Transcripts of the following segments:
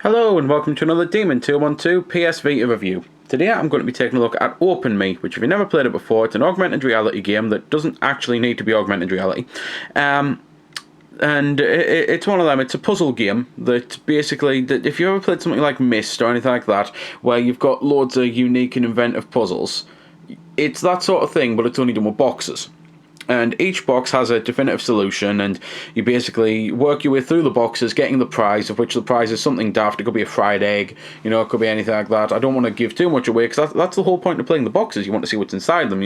Hello and welcome to another Demon 212 PS Vita review. Today I'm going to be taking a look at Open Me, which if you've never played it before, it's an augmented reality game that doesn't actually need to be augmented reality. It's one of them. It's a puzzle game that basically, if you ever played something like Myst or anything like that, where you've got loads of unique and inventive puzzles, it's that sort of thing, but it's only done with boxes. And each box has a definitive solution, and you basically work your way through the boxes, getting the prize, of which the prize is something daft. It could be a fried egg, it could be anything like that. I don't want to give too much away, because that's the whole point of playing the boxes. You want to see what's inside them,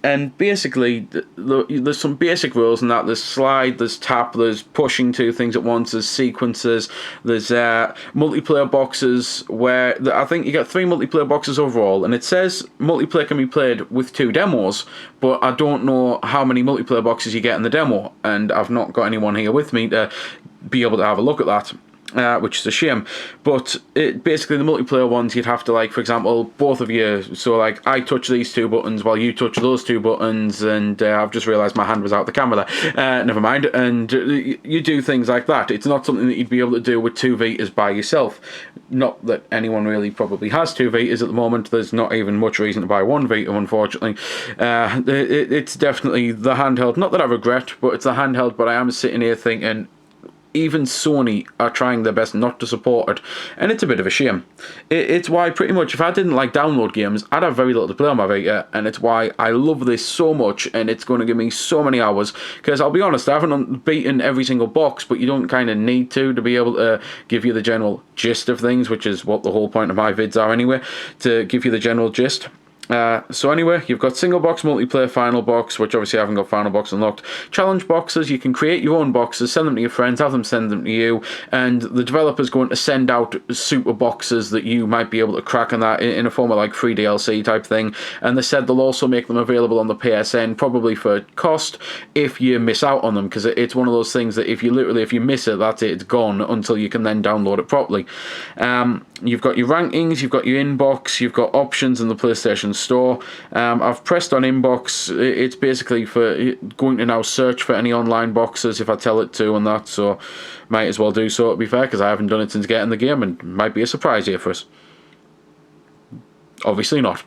And basically, there's some basic rules in that. There's slide, there's tap, there's pushing two things at once, there's sequences, there's multiplayer boxes where I think you get 3 multiplayer boxes overall, and it says multiplayer can be played with 2 demos, but I don't know how many multiplayer boxes you get in the demo, and I've not got anyone here with me to be able to have a look at that. Which is a shame, but basically the multiplayer ones you'd have to, for example, both of you, so I touch these 2 buttons while you touch those 2 buttons, and I've just realised my hand was out the camera there, never mind, and you do things like that. It's not something that you'd be able to do with 2 Vitas by yourself. Not that anyone really probably has 2 Vitas at the moment. There's not even much reason to buy 1 Vita, unfortunately. It's definitely the handheld, not that I regret, but it's the handheld, but I am sitting here thinking, even Sony are trying their best not to support it, and it's a bit of a shame. It's why pretty much if I didn't like download games, I'd have very little to play on my Vita, and it's why I love this so much, and it's going to give me so many hours, because I'll be honest, I haven't beaten every single box, but you don't kind of need to be able to give you the general gist of things, which is what the whole point of my vids are anyway, to give you the general gist. So anyway, you've got single box, multiplayer, final box, which obviously I haven't got final box unlocked. Challenge boxes, you can create your own boxes, send them to your friends, have them send them to you, and the developer's going to send out super boxes that you might be able to crack on that in a form of free DLC type thing. And they said they'll also make them available on the PSN, probably for cost, if you miss out on them, because it's one of those things that if you miss it, that's it, it's gone until you can then download it properly. You've got your rankings, you've got your inbox, you've got options in the PlayStation Store. I've pressed on inbox. It's basically for going to now search for any online boxes if I tell it to and that, so might as well do so, to be fair, because I haven't done it since getting the game, and might be a surprise here for us. Obviously not.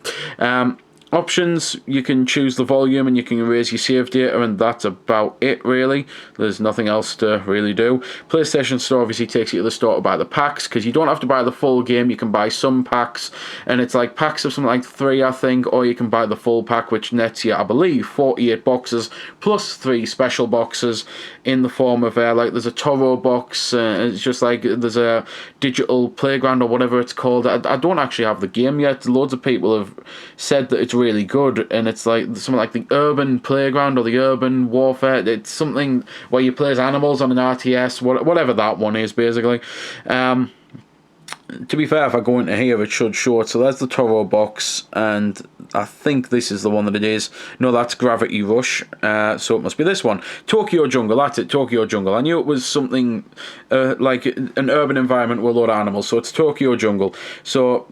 Options, you can choose the volume and you can erase your save data, and that's about it really. There's nothing else to really do. PlayStation Store obviously takes you to the store to buy the packs, because you don't have to buy the full game, you can buy some packs, and it's packs of something like 3 I think, or you can buy the full pack, which nets you, I believe, 48 boxes plus 3 special boxes in the form of there's a Toro box, it's just there's a digital playground or whatever it's called. I don't actually have the game yet. Loads of people have said that it's really good, and it's something like the Urban Playground or the Urban Warfare. It's something where you play as animals on an RTS, whatever that one is, basically. To be fair, if I go into here, it should show it. So there's the Toro box, and I think this is the one that it is. No, that's Gravity Rush, so it must be this one. Tokyo Jungle, that's it, Tokyo Jungle. I knew it was something like an urban environment with a lot of animals, so it's Tokyo Jungle. So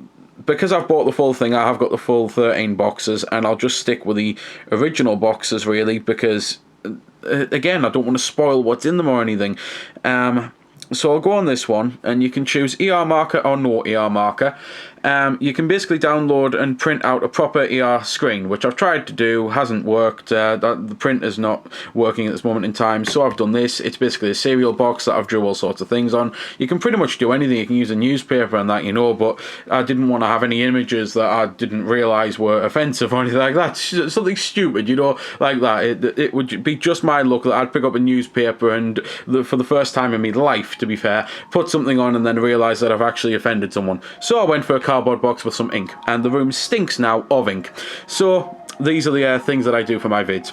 because I've bought the full thing, I have got the full 13 boxes, and I'll just stick with the original boxes, really, because, again, I don't want to spoil what's in them or anything. So I'll go on this one, and you can choose ER marker or no ER marker. You can basically download and print out a proper ER screen, which I've tried to do, hasn't worked. The printer's not working at this moment in time, so I've done this. It's basically a cereal box that I've drew all sorts of things on. You can pretty much do anything. You can use a newspaper and that, but I didn't want to have any images that I didn't realise were offensive or anything like that. Something stupid, like that. It would be just my luck that I'd pick up a newspaper and, for the first time in my life, to be fair, put something on and then realise that I've actually offended someone. So I went for a cardboard box with some ink, and the room stinks now of ink. So these are the things that I do for my vids.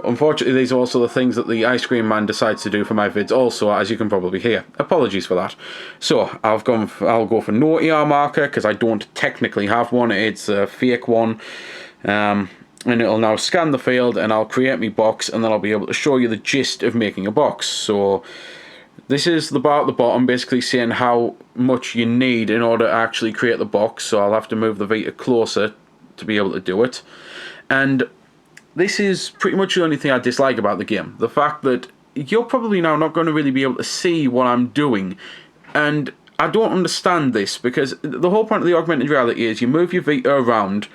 Unfortunately, these are also the things that the ice cream man decides to do for my vids also, as you can probably hear. Apologies for that. So I'll go for no ER marker, because I don't technically have one. It's a fake one. And it'll now scan the field, and I'll create my box, and then I'll be able to show you the gist of making a box. So this is the bar at the bottom, basically saying how much you need in order to actually create the box, so I'll have to move the Vita closer to be able to do it. And this is pretty much the only thing I dislike about the game. The fact that you're probably now not going to really be able to see what I'm doing And I don't understand this, because the whole point of the augmented reality is you move your Vita around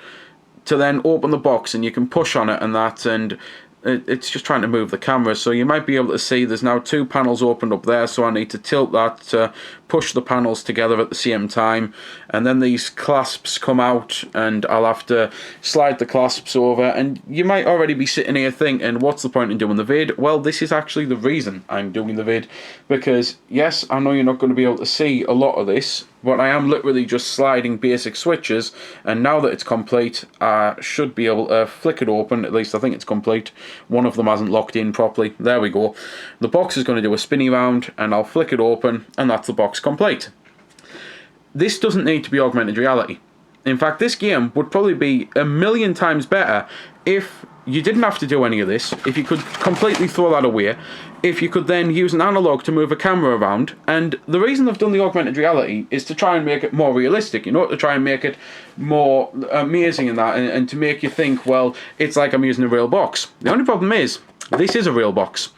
to then open the box, and you can push on it and that, and it's just trying to move the camera. So you might be able to see there's now 2 panels opened up there, so I need to tilt that to push the panels together at the same time, and then these clasps come out, and I'll have to slide the clasps over. And you might already be sitting here thinking, what's the point in doing the vid? Well, this is actually the reason I'm doing the vid, because yes, I know you're not going to be able to see a lot of this, but I am literally just sliding basic switches, and now that it's complete, I should be able to flick it open. At least I think it's complete. One of them hasn't locked in properly. There we go. The box is going to do a spinny round, and I'll flick it open, and that's the box complete. This doesn't need to be augmented reality. In fact, this game would probably be a million times better if you didn't have to do any of this, if you could completely throw that away, if you could then use an analog to move a camera around. And the reason I've done the augmented reality is to try and make it more realistic, you know, to try and make it more amazing in that, and to make you think, well, it's like I'm using a real box. The only problem is, this is a real box.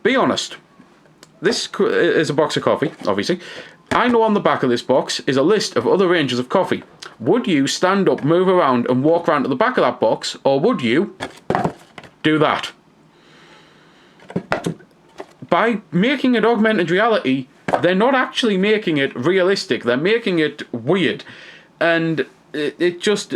Be honest. This is a box of coffee, obviously. I know on the back of this box is a list of other ranges of coffee. Would you stand up, move around, and walk around to the back of that box, or would you do that? By making it augmented reality, they're not actually making it realistic. They're making it weird. And it just...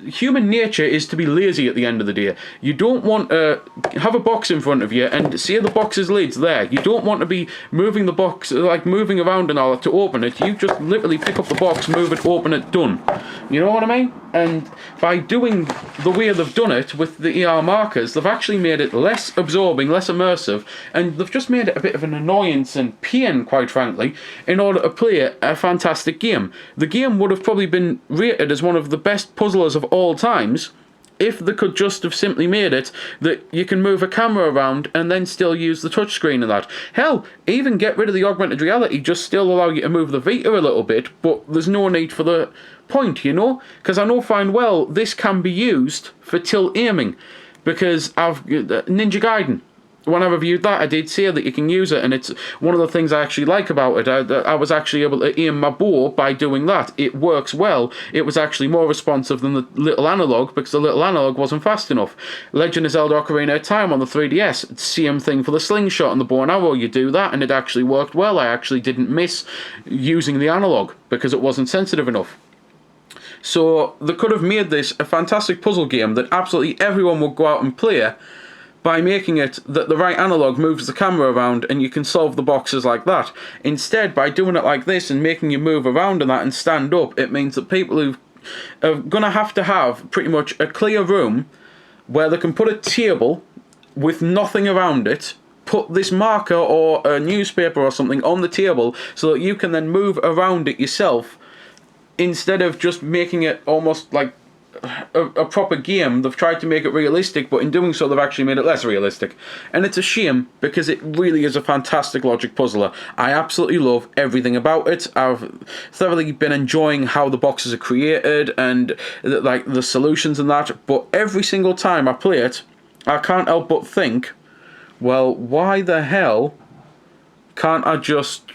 Human nature is to be lazy at the end of the day. You don't want to have a box in front of you and see the box's lid's there. You don't want to be moving the box, like moving around and all to open it. You just literally pick up the box, move it, open it, done. You know what I mean? And by doing the way they've done it with the ER markers, they've actually made it less absorbing, less immersive, and they've just made it a bit of an annoyance and pain, quite frankly, in order to play a fantastic game. The game would have probably been rated as one of the best puzzlers of all times if they could just have simply made it that you can move a camera around and then still use the touchscreen and that. Hell, even get rid of the augmented reality, just still allow you to move the Vita a little bit, but there's no need for the point, you know? Because I know fine well this can be used for tilt aiming, because I've Ninja Gaiden, when I reviewed that, I did say that you can use it, and it's one of the things I actually like about it. I was actually able to aim my bow by doing that. It works well. It was actually more responsive than the little analog, because the little analog wasn't fast enough. Legend of Zelda Ocarina of Time on the 3DS, same thing for the slingshot and the bow and arrow. You do that, and it actually worked well. I actually didn't miss using the analog, because it wasn't sensitive enough. So they could have made this a fantastic puzzle game that absolutely everyone would go out and play, by making it that the right analog moves the camera around and you can solve the boxes like that. Instead, by doing it like this and making you move around and that and stand up, it means that people who are going to have pretty much a clear room where they can put a table with nothing around it, put this marker or a newspaper or something on the table so that you can then move around it yourself, instead of just making it almost like a proper game. They've tried to make it realistic, but in doing so they've actually made it less realistic, and it's a shame, because it really is a fantastic logic puzzler. I absolutely love everything about it. I've thoroughly been enjoying how the boxes are created and like the solutions and that, but every single time I play it I can't help but think, well, why the hell can't I just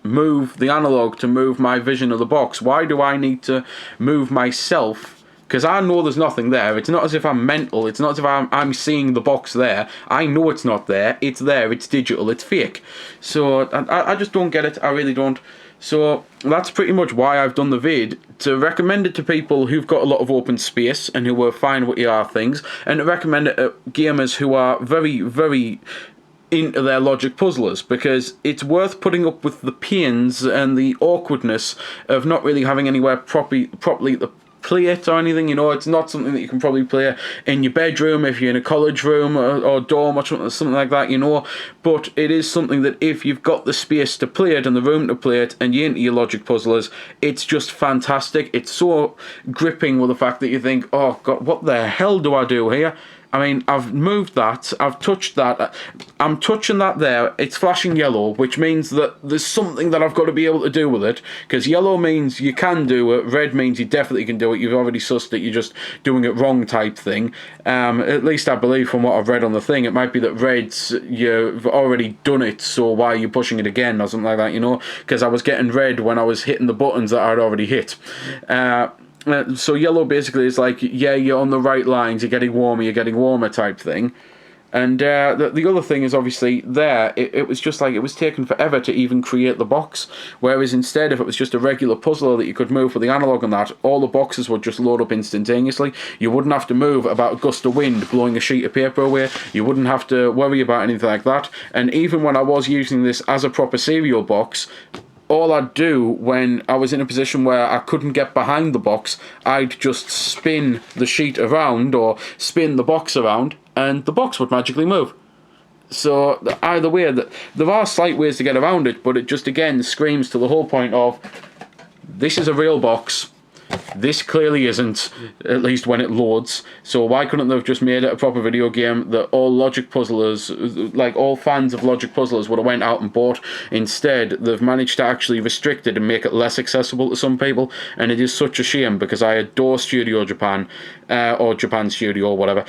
move the analog to move my vision of the box? Why do I need to move myself? Because I know there's nothing there. It's not as if I'm mental. It's not as if I'm seeing the box there. I know it's not there. It's there. It's digital. It's fake. So I just don't get it. I really don't. So that's pretty much why I've done the vid, to recommend it to people who've got a lot of open space and who are fine with AR things, and to recommend it to gamers who are very, very into their logic puzzlers, because it's worth putting up with the pains and the awkwardness of not really having anywhere properly to play it or anything. You know, it's not something that you can probably play in your bedroom if you're in a college room or dorm or something like that, you know, but it is something that if you've got the space to play it and the room to play it and you're into your logic puzzlers, it's just fantastic. It's so gripping with the fact that you think, oh god, what the hell do I do here? I mean, I've moved that, I've touched that, I'm touching that there, it's flashing yellow, which means that there's something that I've got to be able to do with it, because yellow means you can do it, red means you definitely can do it, you've already sussed it, you're just doing it wrong type thing. At least I believe from what I've read on the thing, it might be that red's, you've already done it, so why are you pushing it again, or something like that, you know, because I was getting red when I was hitting the buttons that I'd already hit. So yellow basically is like, yeah, you're on the right lines, you're getting warmer type thing. And the other thing is obviously there, it was just like, it was taking forever to even create the box. Whereas instead, if it was just a regular puzzler that you could move with the analog and that, all the boxes would just load up instantaneously. You wouldn't have to move about a gust of wind blowing a sheet of paper away. You wouldn't have to worry about anything like that. And even when I was using this as a proper serial box, all I'd do when I was in a position where I couldn't get behind the box, I'd just spin the sheet around or spin the box around, and the box would magically move. So either way, there are slight ways to get around it, but it just again screams to the whole point of, this is a real box. This clearly isn't, at least when it loads. So why couldn't they have just made it a proper video game that all logic puzzlers, like all fans of logic puzzlers, would have went out and bought? Instead, they've managed to actually restrict it and make it less accessible to some people, and it is such a shame, because I adore Studio Japan, or Japan Studio, or whatever.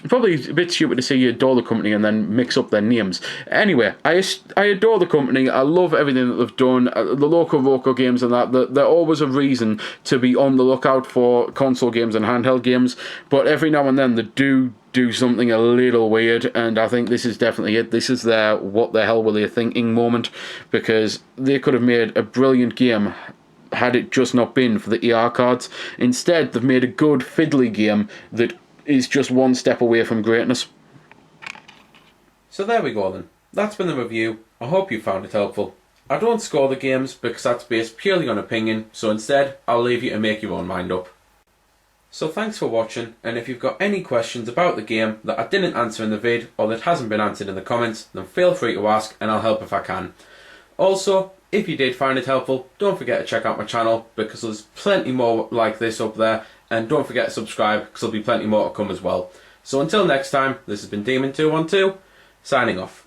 Probably a bit stupid to say you adore the company and then mix up their names. Anyway, I adore the company. I love everything that they've done. The local Roco games and that, they're always a reason to be on the lookout for console games and handheld games, but every now and then they do something a little weird, and I think this is definitely it. This is their what the hell were they thinking moment, because they could have made a brilliant game had it just not been for the ER cards. Instead, they've made a good fiddly game that is just one step away from greatness. So there we go then. That's been the review. I hope you found it helpful. I don't score the games because that's based purely on opinion, so instead I'll leave you to make your own mind up. So thanks for watching, and if you've got any questions about the game that I didn't answer in the vid or that hasn't been answered in the comments, then feel free to ask and I'll help if I can. Also, if you did find it helpful, don't forget to check out my channel because there's plenty more like this up there, and don't forget to subscribe because there'll be plenty more to come as well. So until next time, this has been Demon212, signing off.